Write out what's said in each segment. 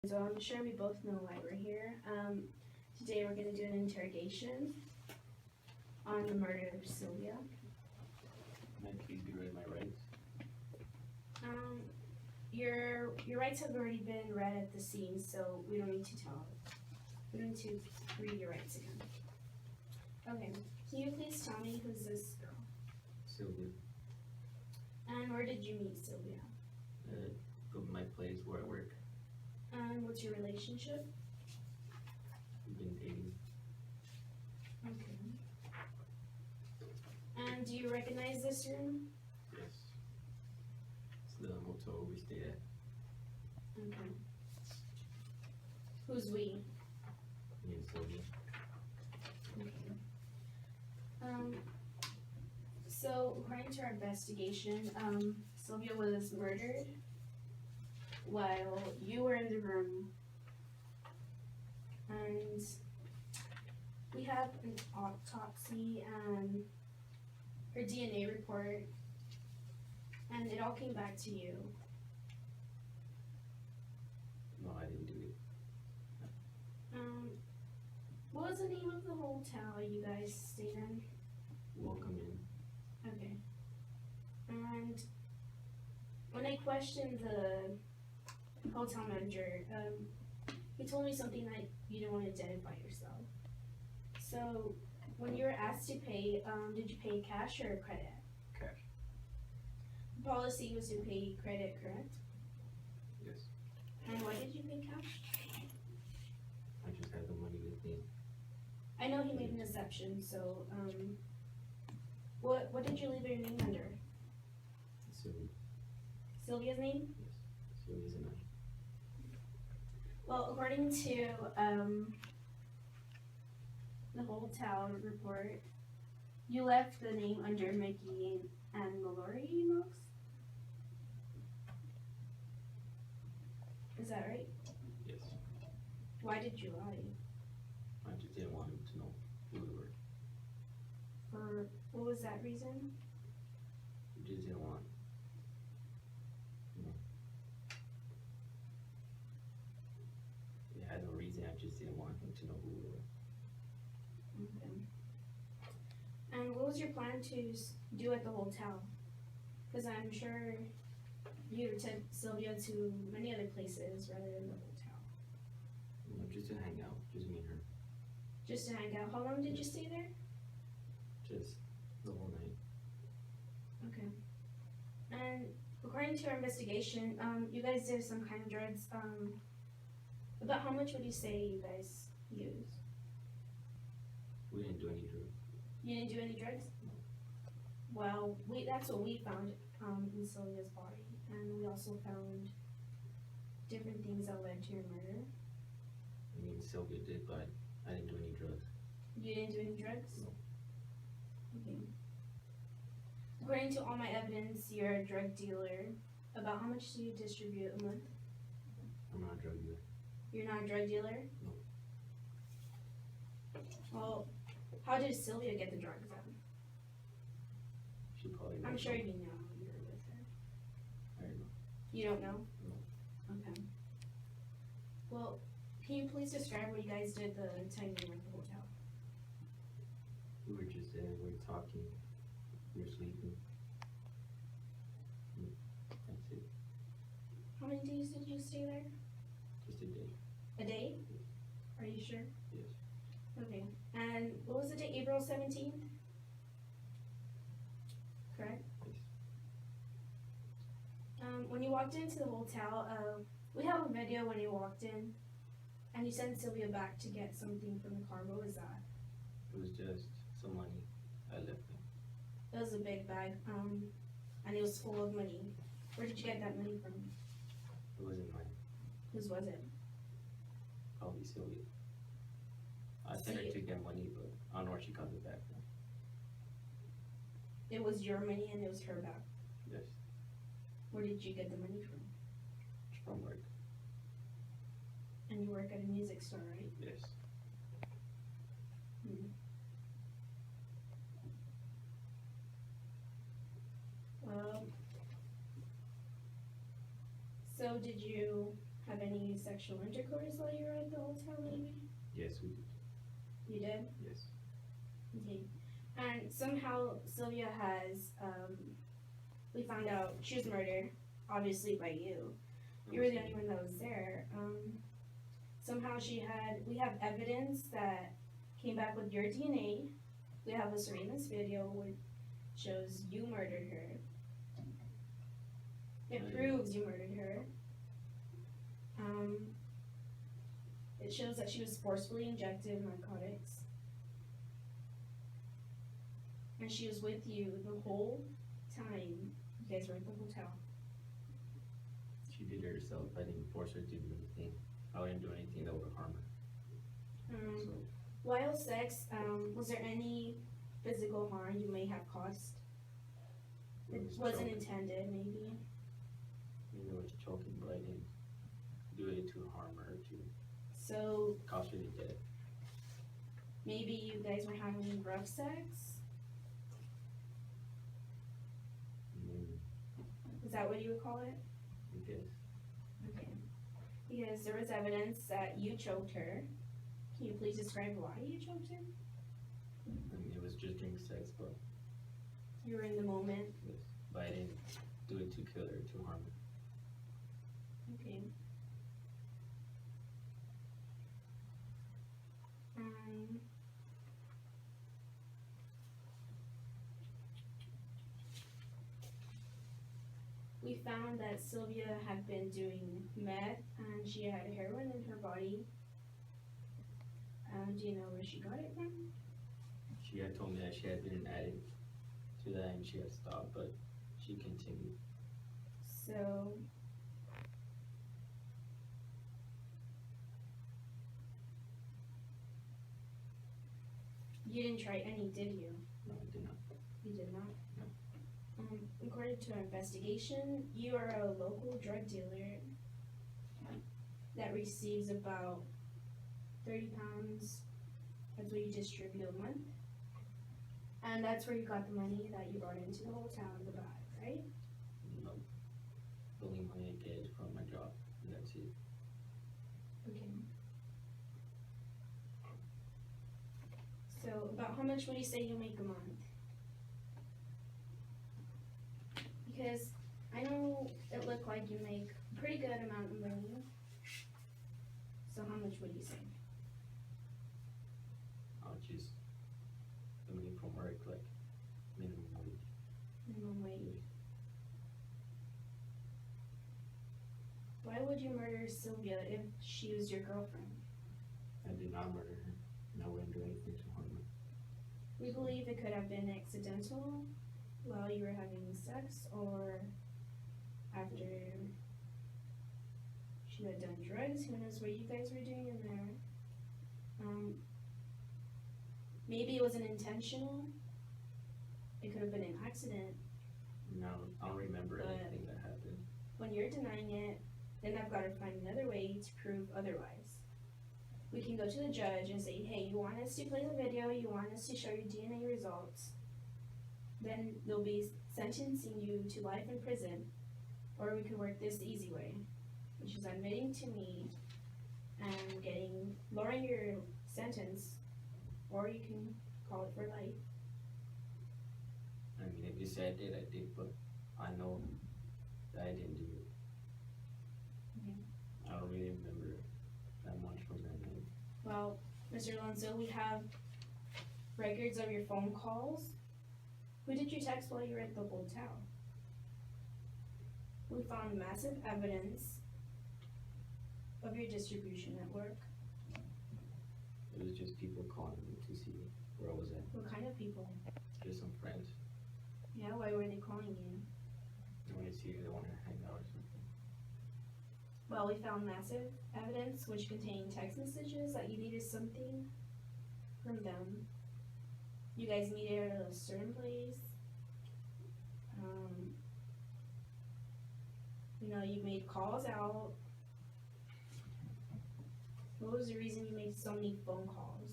So I'm sure we both know why we're here. Today we're going to do an interrogation on the murder of Sylvia. May I please be read my rights? Your rights have already been read at the scene, so we don't need to read your rights again. Okay, can you please tell me who's this girl? Sylvia. And where did you meet Sylvia? Go to my place where I work. And what's your relationship? We've been dating. Okay. And do you recognize this room? Yes. It's the motel we stay at. Okay. Who's we? Me and Sylvia. Okay. So according to our investigation, Sylvia was murdered while you were in the room, and we have an autopsy and her DNA report, and it all came back to you. No, I didn't do it. What was the name of the hotel you guys stayed in? Welcome in. Okay. And when I questioned the hotel manager, he told me something that you didn't want to identify yourself. So when you were asked to pay, did you pay cash or credit? Cash. The policy was to pay credit, correct? Yes. And why did you pay cash? I just had the money with me. I know he made an exception, so what did you leave your name under? Sylvia. Sylvia's name? Yes. Sylvia's and I. Well, according to the hotel report, you left the name under Mickey and Mallory Knox? Is that right? Yes. Why did you lie? I just didn't want him to know who we were. For what was that reason? We just didn't want. It had no reason. I just didn't want him to know who we were. Okay. And what was your plan to do at the hotel? Because I'm sure you took Sylvia to many other places rather than the hotel. No, just to hang out. Just me and her. Just to hang out. How long did you stay there? Just the whole night. Okay. And according to our investigation, you guys did some kind of drugs. About how much would you say you guys used? We didn't do any drugs. You didn't do any drugs? Well, that's what we found in Sylvia's body. And we also found different things that led to your murder. I mean, Sylvia did, but I didn't do any drugs. You didn't do any drugs? No. Okay. According to all my evidence, you're a drug dealer. About how much do you distribute a month? I'm not a drug dealer. You're not a drug dealer? No. Well, how did Sylvia get the drugs then? She probably. I'm sure you know you were with her. I don't know. You don't know? No. Okay. Well, can you please describe what you guys did the time you were at the hotel? We were just there. We were talking. We were sleeping. That's it. How many days did you stay there? Just a day. A day? Are you sure? Yes. Okay. And what was the date? April 17th? Correct? Yes. When you walked into the hotel, we have a video when you walked in, and you sent Sylvia back to get something from the car. What was that? It was just some money I left them. It was a big bag, and it was full of money. Where did you get that money from? It wasn't mine. Whose was it? Probably Sylvia. I sent her to get money, but I don't know where she got it back from. It was your money and it was her bag. Yes. Where did you get the money from? From work. And you work at a music store, right? Yes. Well, so did you have any sexual intercourse while you were at the hotel, maybe? Yes, we did. You did? Yes. Okay. And somehow Sylvia has, we found out she was murdered, obviously by you. You were the only one that was there. Somehow we have evidence that came back with your DNA. We have a surveillance video which shows you murdered her. It proves you murdered her. It shows that she was forcefully injected narcotics. And she was with you the whole time you guys were at the hotel. She did it herself. I didn't force her to do anything. I didn't do anything that would harm her. So, While sex, was there any physical harm you may have caused? It wasn't intended, maybe. It was choking, but I didn't do it to harm her, to So cause her to death. maybe you guys were having rough sex? Is that what you would call it? I guess. Okay. Because there was evidence that you choked her. Can you please describe why you choked her? It was just during sex, but You were in the moment. yes. But I didn't do it to kill her, to harm her. Okay. We found that Sylvia had been doing meth and she had heroin in her body. Do you know where she got it from? She had told me that she had been an addict to that and she had stopped, but she continued. So, you didn't try any, did you? No, I did not. You did not? No. According to our investigation, you are a local drug dealer that receives about 30 pounds. That's what you distribute a month. And that's where you got the money that you brought into the hotel in the bag, right? No. The only money I get is from my job, and that's it. Okay. So, about how much would you say you make a month? Because I know it looked like you make a pretty good amount of money. So how much would you say? I'll just, the money from work, like, minimum wage. Minimum wage. Why would you murder Sylvia if she was your girlfriend? I did not murder her, and I wouldn't do anything to harm her. We believe it could have been accidental while you were having sex or after she had done drugs. Who knows what you guys were doing in there? Maybe it wasn't intentional. It could have been an accident. No, I don't remember But anything that happened. when you're denying it, then I've got to find another way to prove otherwise. We can go to the judge and say, hey, you want us to play the video, you want us to show your DNA results, then they'll be sentencing you to life in prison. Or we could work this the easy way, which is admitting to me and lowering your sentence, or you can call it for life. I mean, if you say I did, but I know that I didn't do it. Okay. I don't really remember that much from that night. Well, Mr. Alonzo, we have records of your phone calls. Who did you text while you were at the hotel? We found massive evidence of your distribution network. It was just people calling me to see where I was at. What kind of people? Just some friends. Yeah, why were they calling you? They want to see if they want to hang out or something. Well, we found massive evidence which contained text messages that you needed something from them. You guys meet at a certain place. You made calls out. What was the reason you made so many phone calls?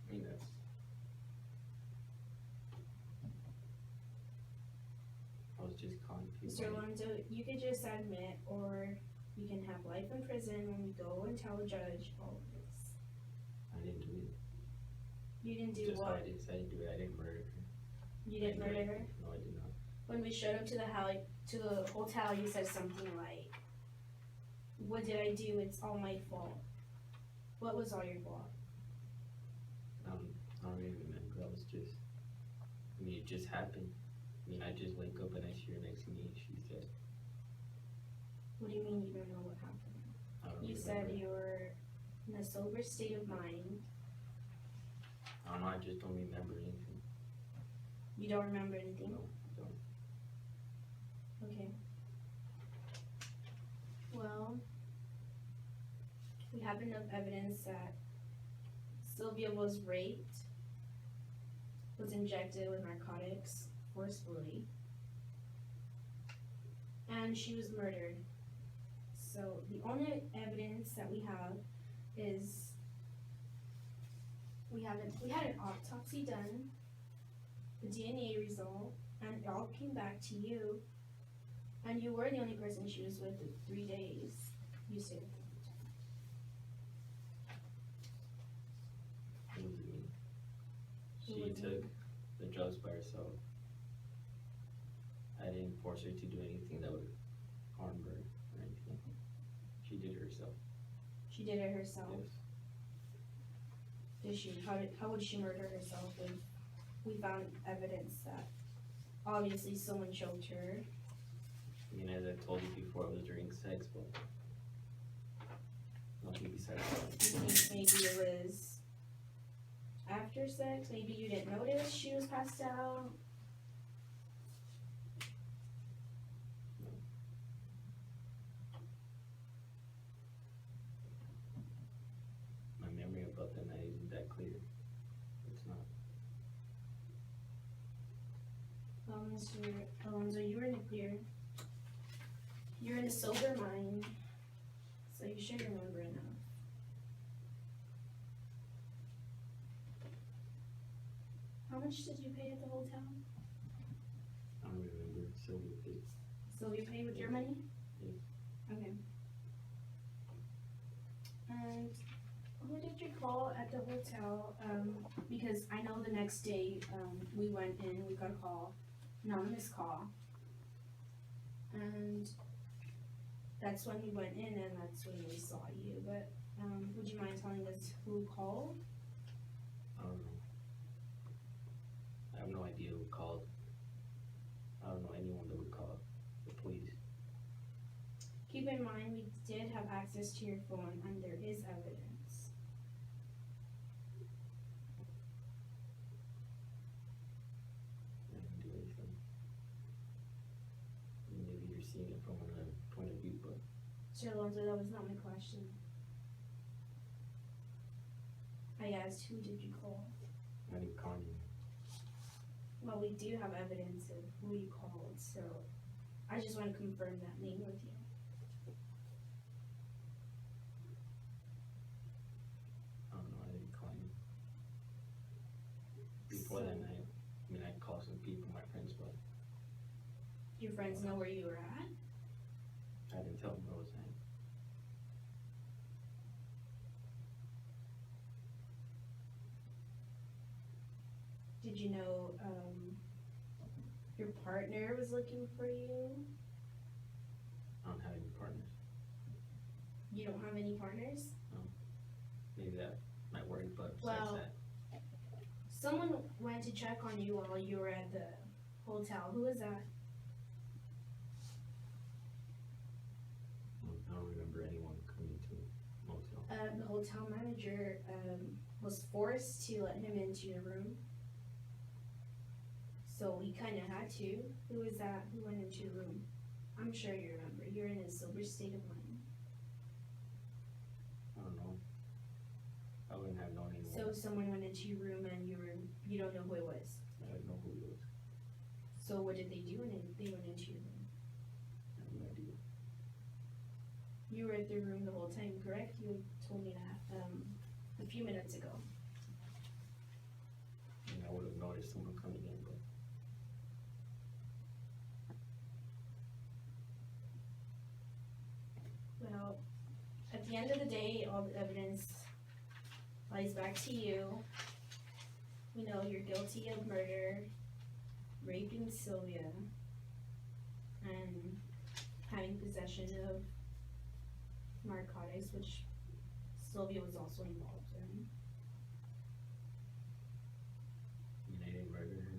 I mean, I was was just calling people. Mr. Alonzo, you could just admit, or you can have life in prison when we go and tell a judge all of this. I didn't do it. You didn't do Just how what? I did say I didn't do it. I didn't murder her. You didn't murder her? No, I did not. When we showed up to the hotel, you said something like, "What did I do? It's all my fault." What was all your fault? I don't really remember. I was just, I mean, it just happened. I mean, I just wake up and I see her next to me and she's dead. What do you mean you don't know what happened? I don't You remember. said you were in a sober state of mind. I don't know, I just don't remember anything. You don't remember anything? No, I don't. Okay. Well, we have enough evidence that Sylvia was raped, was injected with narcotics forcefully, and she was murdered. So the only evidence that we have is we had an autopsy done, the DNA result, and it all came back to you. And you were the only person she was with for 3 days. You stayed with them. It wasn't me. She It wasn't took you. the drugs by herself. I didn't force her to do anything that would harm her or anything. She did it herself. She did it herself. Yes. Did she? How would she murder herself if we found evidence that obviously someone choked her? I mean, as I told you before, it was during sex, but nothing besides that. You think maybe it was after sex? Maybe you didn't notice she was passed out? My memory about that night isn't that clear. It's not. Well, Mr. Alonzo, you were in the clear. You're in a sober mind, so you should remember enough. How much did you pay at the hotel? I don't remember. Sylvia paid. Sylvia paid with your money? Yes. Okay. And who did you call at the hotel? Because I know the next day, we went in, we got a call, anonymous call. And that's when we went in and that's when we saw you, but, would you mind telling us who called? I don't know. I have no idea who called. I don't know anyone that would call the police. Keep in mind, we did have access to your phone and there is evidence. I didn't do anything. Maybe you're seeing it from another point of view, but Sir Alonzo, that was not my question. I asked, who did you call? I didn't call you. Well, we do have evidence of who you called, so I just want to confirm that name with you. I don't know, I didn't call you. Before that night, I mean, I called some people, my friends, but Your friends know where you were at? I didn't tell them where I was at. Did you know, your partner was looking for you? I don't have any partners. You don't have any partners? Maybe that might work, but besides Well, that, someone went to check on you while you were at the hotel. Who was that? I don't remember anyone coming to the motel. The hotel manager, was forced to let him into your room. So we kinda had to. Who was that? Who went into your room? I'm sure you remember. You're in a sober state of mind. I don't know. I wouldn't have known anyone. So someone went into your room and you don't know who it was. I don't know who it was. So what did they do when they went into your room? I have no idea. You were at their room the whole time, correct? You told me that, a few minutes ago. I mean, I would have noticed someone coming in, but end of the day, all the evidence lies back to you. We know you're guilty of murder, raping Sylvia, and having possession of narcotics, which Sylvia was also involved in. I mean, I didn't murder her.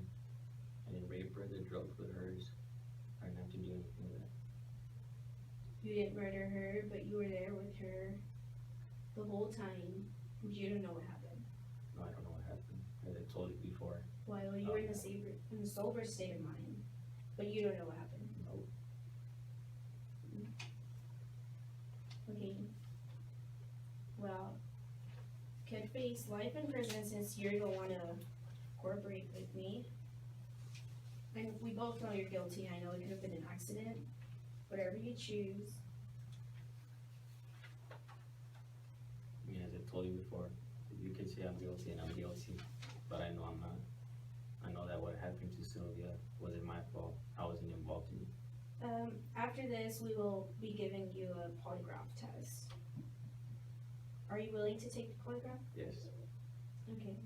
I didn't rape her. The drugs were hers. I didn't have to do anything with that. You didn't murder her, but you were there with her the whole time. You don't know what happened. No, I don't know what happened. As I told you before. While you were in the sober state of mind, but you don't know what happened. Nope. Okay. Well, could face life in prison since you don't want to cooperate with me. And we both know you're guilty. I know it could have been an accident. Whatever you choose. I mean, as I told you before, you can say I'm guilty and I'm guilty, but I know I'm not. I know that what happened to Sylvia wasn't my fault. I wasn't involved in it. After this, we will be giving you a polygraph test. Are you willing to take the polygraph? Yes. Okay.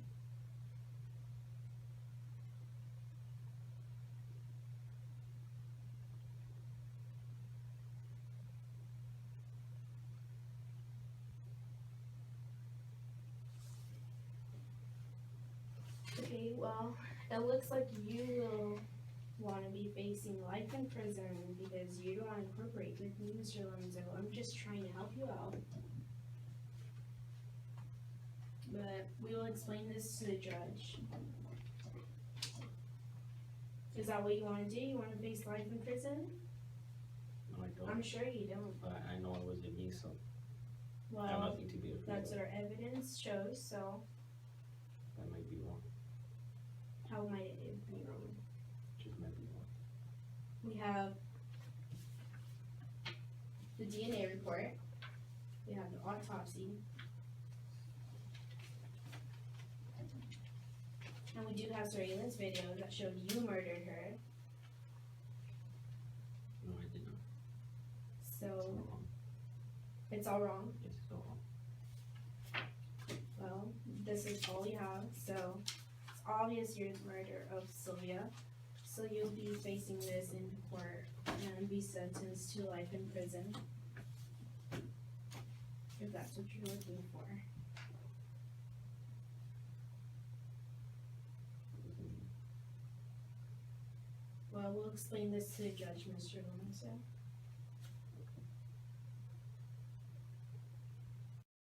Okay, well, it looks like you will want to be facing life in prison because you don't want to cooperate with me, Mr. Alonzo. I'm just trying to help you out. But we will explain this to the judge. Is that what you want to do? You want to face life in prison? No, I don't. I'm sure you don't. But I know it wasn't me, so I have Well, nothing to be afraid that's of. what our evidence shows, so That might be wrong. how might it be wrong? Just might be wrong. We have the DNA report. We have the autopsy. And we do have surveillance video that showed you murdered her. No, I did not. It's So all wrong. it's all wrong. Yes, it's all wrong. Well, this is all you have. So it's obvious you're the murderer of Sylvia. So you'll be facing this in court and be sentenced to life in prison. If that's what you're looking for. Well, we'll explain this to the judge, Mr. Alonzo.